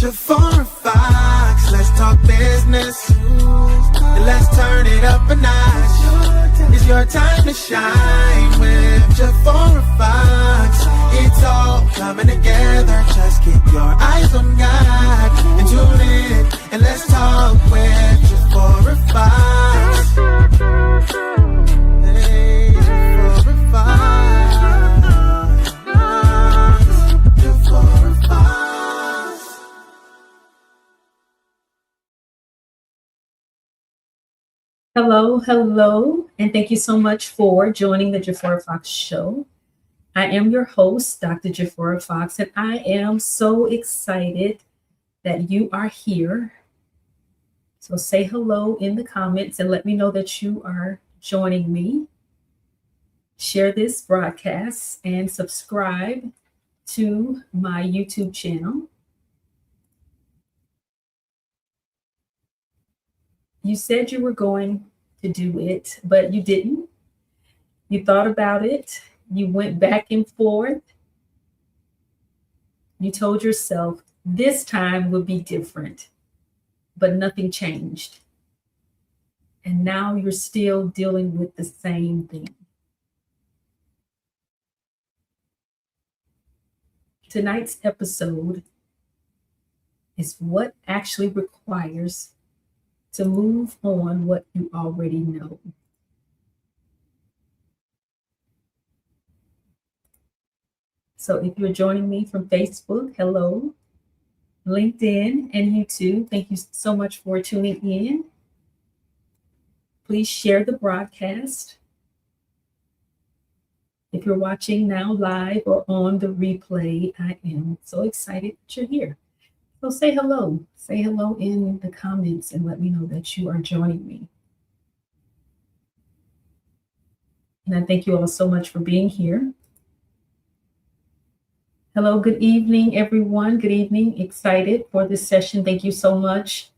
Jafar Fox, let's talk business. And let's turn it up a notch. It's your time to shine with Jafar Fox. It's all coming together. Just keep your eyes on God and tune in and let's talk with Jafar Fox. Hey, Jafar Fox. Jafar Fox. Hello, and thank you so much for joining the Jafar Fox Show. I am your host, Dr. Jafar Fox, and I am so excited that you are here. So say hello in the comments and let me know that you are joining me. Share this broadcast and subscribe to my YouTube channel. You said you were going to do it, but you didn't. You thought about it. You went back and forth. You told yourself this time would be different, but nothing changed. And now you're still dealing with the same thing. Tonight's episode is what actually requires to move on what you already know. So if you're joining me from Facebook, hello, LinkedIn, and YouTube, thank you so much for tuning in. Please share the broadcast. If you're watching now live or on the replay, I am so excited that you're here. So say hello. Say hello in the comments and let me know that you are joining me. And I thank you all so much for being here. Hello, good evening, everyone. Good evening. Excited for this session. Thank you so much.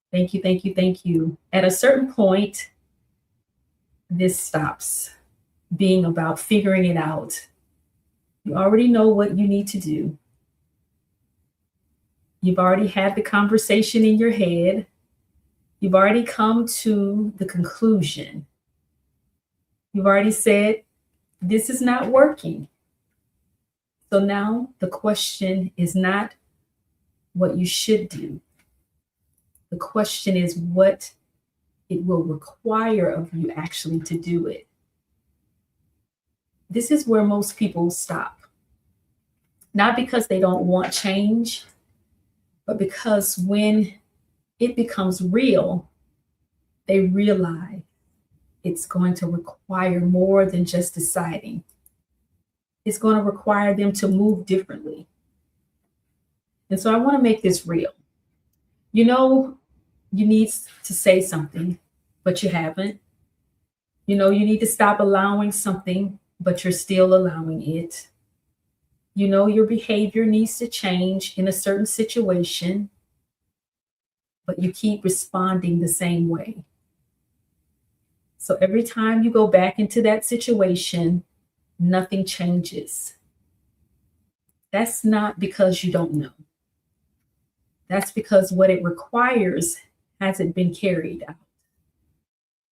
Thank you. At a certain point, this stops being about figuring it out. You already know what you need to do. You've already had the conversation in your head. You've already come to the conclusion. You've already said, this is not working. So now the question is not what you should do. The question is what it will require of you actually to do it. This is where most people stop. Not because they don't want change, but because when it becomes real, they realize it's going to require more than just deciding. It's going to require them to move differently. And so I want to make this real. You know, you need to say something, but you haven't. You know, you need to stop allowing something, but you're still allowing it. You know, your behavior needs to change in a certain situation, but you keep responding the same way. So every time you go back into that situation, nothing changes. That's not because you don't know. That's because what it requires hasn't been carried out.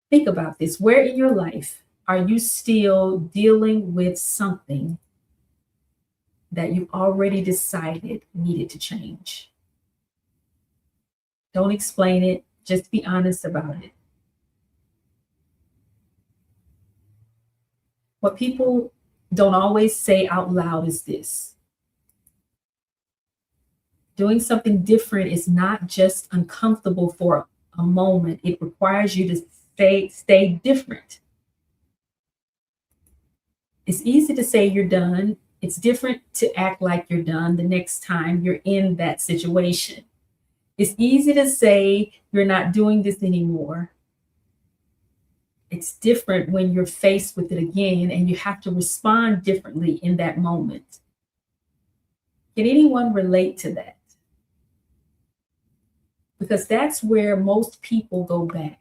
Think about this. Where in your life are you still dealing with something that you already decided needed to change? Don't explain it. Just be honest about it. What people don't always say out loud is this. Doing something different is not just uncomfortable for a moment. It requires you to stay different. It's easy to say you're done. It's different to act like you're done the next time you're in that situation. It's easy to say you're not doing this anymore. It's different when you're faced with it again and you have to respond differently in that moment. Can anyone relate to that? Because that's where most people go back.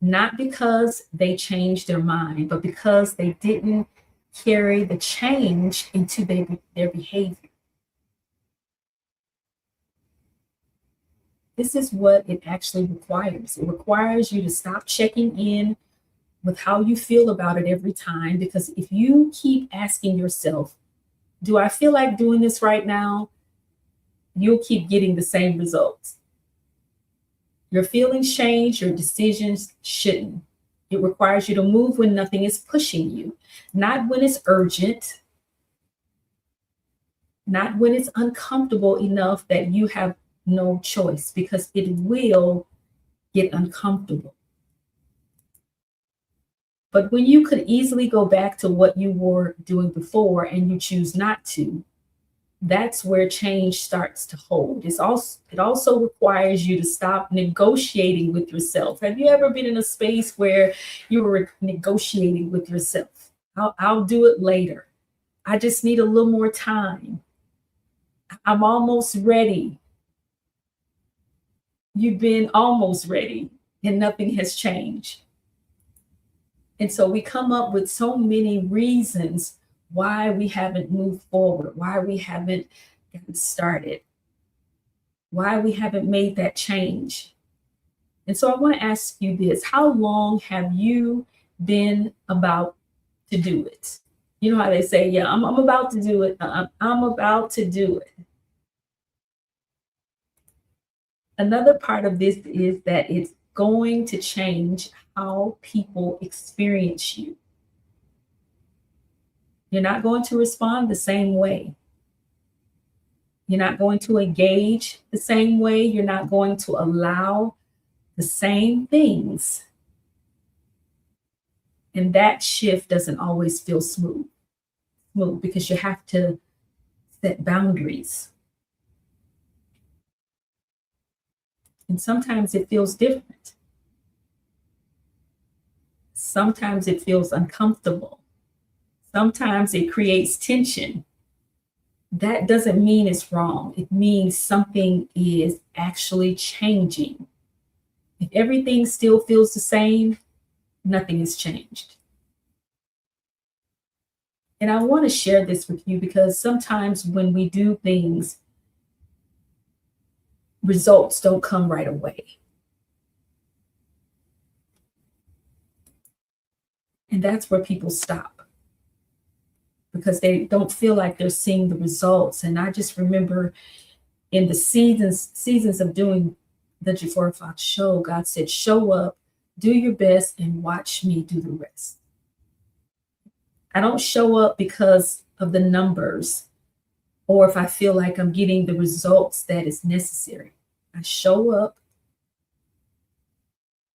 Not because they changed their mind, but because they didn't carry the change into their behavior. This is what it actually requires. It requires you to stop checking in with how you feel about it every time, because if you keep asking yourself, do I feel like doing this right now? You'll keep getting the same results. Your feelings change, your decisions shouldn't. It requires you to move when nothing is pushing you, not when it's urgent, not when it's uncomfortable enough that you have no choice, because it will get uncomfortable. But when you could easily go back to what you were doing before and you choose not to, that's where change starts to hold. It also requires you to stop negotiating with yourself. Have you ever been in a space where you were negotiating with yourself? I'll do it later. I just need a little more time. I'm almost ready. You've been almost ready and nothing has changed. And so we come up with so many reasons why we haven't moved forward, why we haven't gotten started, why we haven't made that change. And so I want to ask you this: how long have you been about to do it? You know how they say, yeah, I'm about to do it. I'm about to do it. Another part of this is that it's going to change how people experience you. You're not going to respond the same way. You're not going to engage the same way. You're not going to allow the same things. And that shift doesn't always feel smooth because you have to set boundaries. And sometimes it feels different. Sometimes it feels uncomfortable. Sometimes it creates tension. That doesn't mean it's wrong. It means something is actually changing. If everything still feels the same, nothing has changed. And I want to share this with you because sometimes when we do things, results don't come right away. And that's where people stop, because they don't feel like they're seeing the results. And I just remember in the seasons of doing the G4 Fox show, God said, show up, do your best, and watch me do the rest. I don't show up because of the numbers or if I feel like I'm getting the results that is necessary. I show up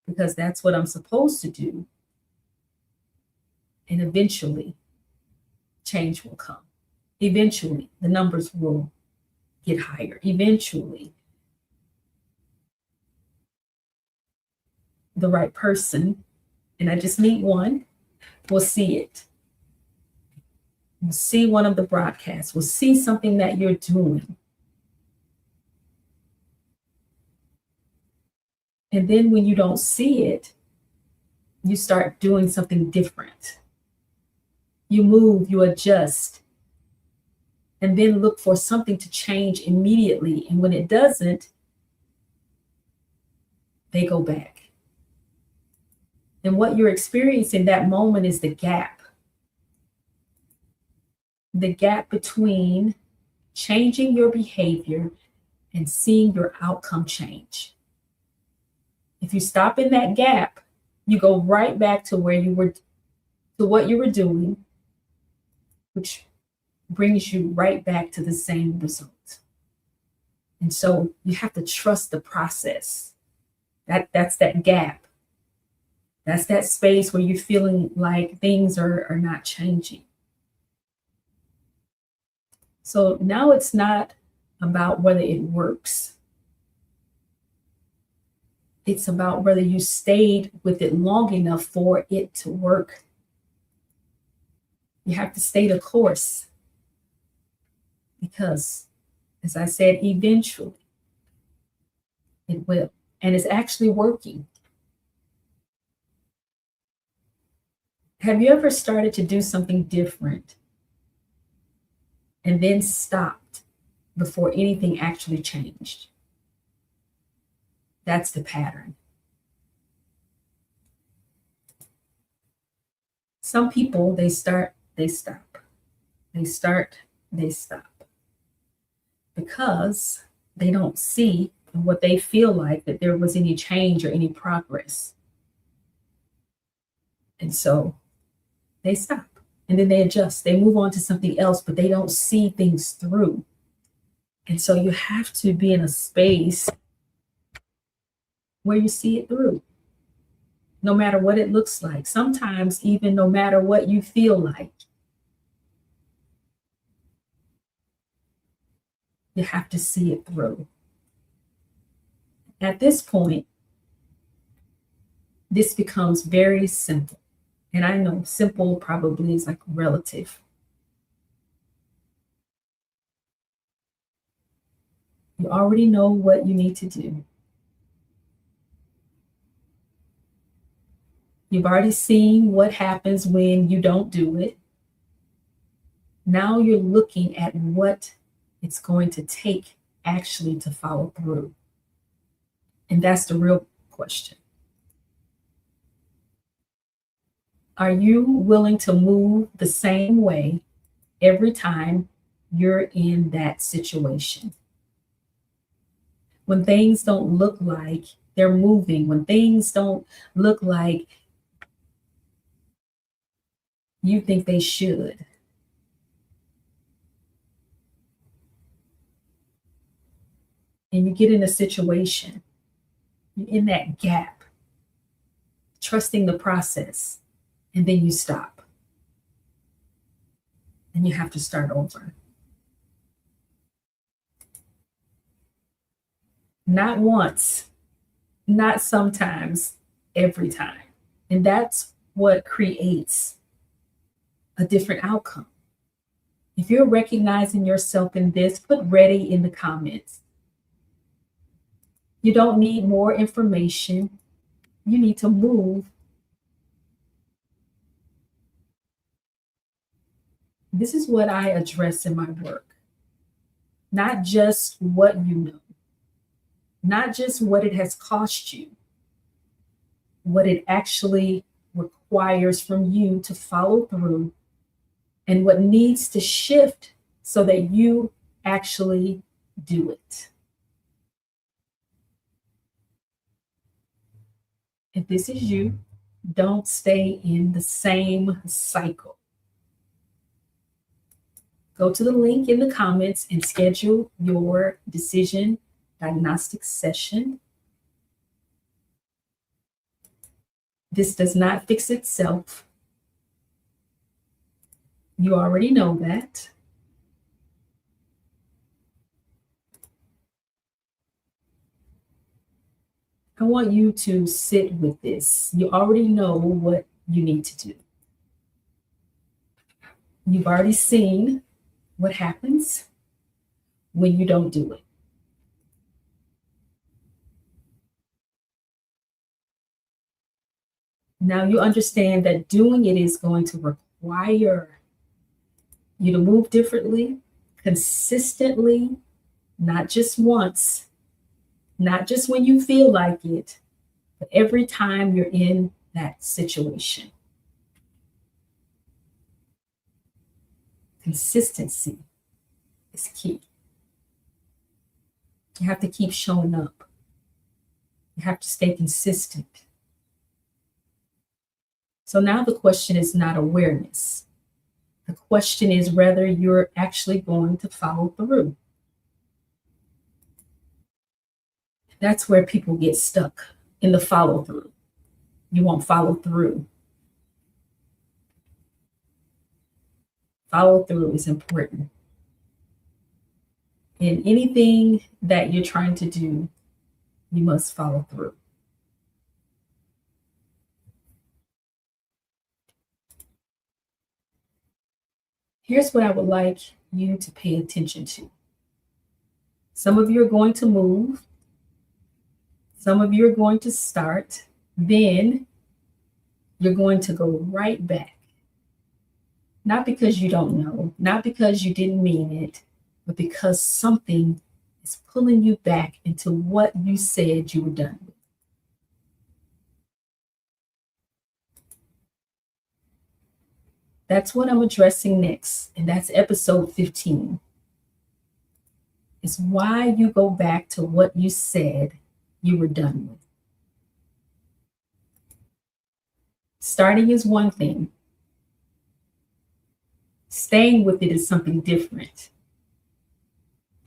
because that's what I'm supposed to do. And eventually, change will come. Eventually, the numbers will get higher. Eventually, the right person, and I just need one, will see it. Will see one of the broadcasts, will see something that you're doing. And then when you don't see it, you start doing something different. You move, you adjust, and then look for something to change immediately. And when it doesn't, they go back. And what you're experiencing that moment is the gap. The gap between changing your behavior and seeing your outcome change. If you stop in that gap, you go right back to where you were, to what you were doing, which brings you right back to the same result. And so you have to trust the process. That's that gap. That's that space where you're feeling like things are not changing. So now it's not about whether it works. It's about whether you stayed with it long enough for it to work. You have to stay the course because, as I said, eventually it will. And it's actually working. Have you ever started to do something different and then stopped before anything actually changed? That's the pattern. Some people, they start, they stop. They start, they stop. Because they don't see what they feel like that there was any change or any progress. And so they stop. And then they adjust. They move on to something else, but they don't see things through. And so you have to be in a space where you see it through, no matter what it looks like. Sometimes even no matter what you feel like. You have to see it through. At this point, this becomes very simple. And I know simple probably is like relative. You already know what you need to do. You've already seen what happens when you don't do it. Now you're looking at what it's going to take actually to follow through. And that's the real question. Are you willing to move the same way every time you're in that situation? When things don't look like they're moving, when things don't look like you think they should. And you get in a situation, you're in that gap, trusting the process, and then you stop. And you have to start over. Not once, not sometimes, every time. And that's what creates a different outcome. If you're recognizing yourself in this, put ready in the comments. You don't need more information. You need to move. This is what I address in my work. Not just what you know, not just what it has cost you, what it actually requires from you to follow through, and what needs to shift so that you actually do it. If this is you, don't stay in the same cycle. Go to the link in the comments and schedule your decision diagnostic session. This does not fix itself. You already know that. I want you to sit with this. You already know what you need to do. You've already seen what happens when you don't do it. Now you understand that doing it is going to require you to move differently, consistently, not just once, not just when you feel like it, but every time you're in that situation. Consistency is key. You have to keep showing up. You have to stay consistent. So now the question is not awareness. The question is whether you're actually going to follow through. That's where people get stuck, in the follow through. You won't follow through. Follow through is important. In anything that you're trying to do, you must follow through. Here's what I would like you to pay attention to. Some of you are going to move. Some of you are going to start. Then you're going to go right back. Not because you don't know, not because you didn't mean it, but because something It's pulling you back into what you said you were done with. That's what I'm addressing next, and that's episode 15. It's why you go back to what you said you were done with. Starting is one thing. Staying with it is something different.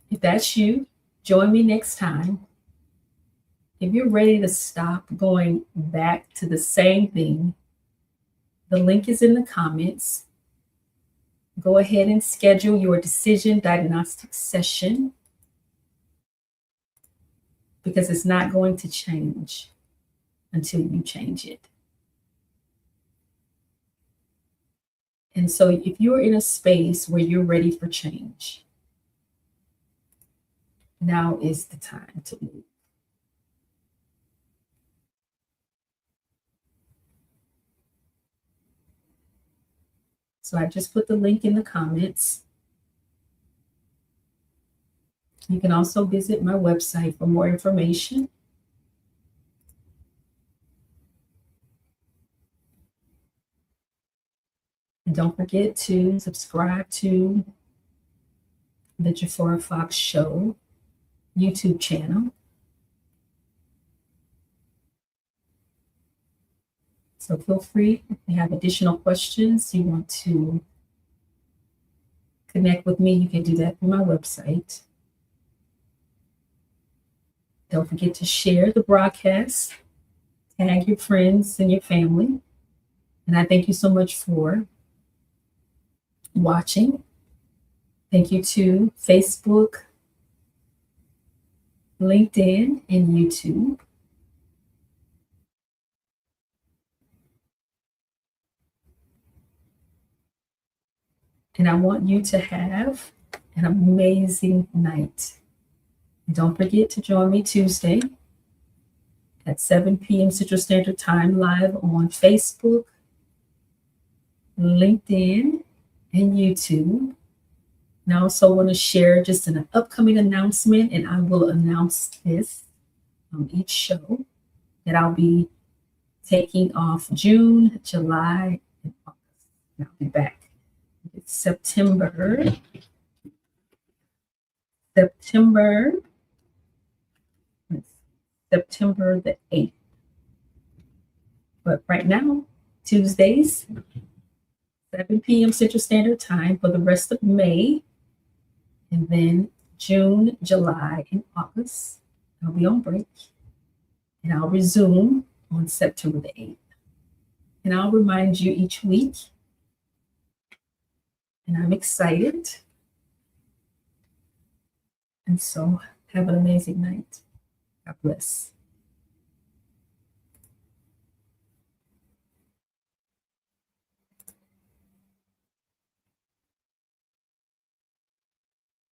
If that's you, join me next time. If you're ready to stop going back to the same thing, the link is in the comments. Go ahead and schedule your Decision Diagnostic Session because it's not going to change until you change it. And so if you're in a space where you're ready for change, now is the time to move. So I just put the link in the comments. You can also visit my website for more information. And don't forget to subscribe to the Jafora Fox Show YouTube channel. So feel free, if you have additional questions, you want to connect with me, you can do that through my website. Don't forget to share the broadcast, tag your friends and your family. And I thank you so much for watching. Thank you to Facebook, LinkedIn, and YouTube. And I want you to have an amazing night. And don't forget to join me Tuesday at 7 p.m. Central Standard Time live on Facebook, LinkedIn, and YouTube. And I also want to share just an upcoming announcement, and I will announce this on each show, that I'll be taking off June, July, and August. And I'll be back. It's September the 8th. But right now, Tuesdays, 7 p.m. Central Standard Time for the rest of May. And then June, July, and August, I'll be on break. And I'll resume on September the 8th. And I'll remind you each week. And I'm excited. And so have an amazing night. God bless.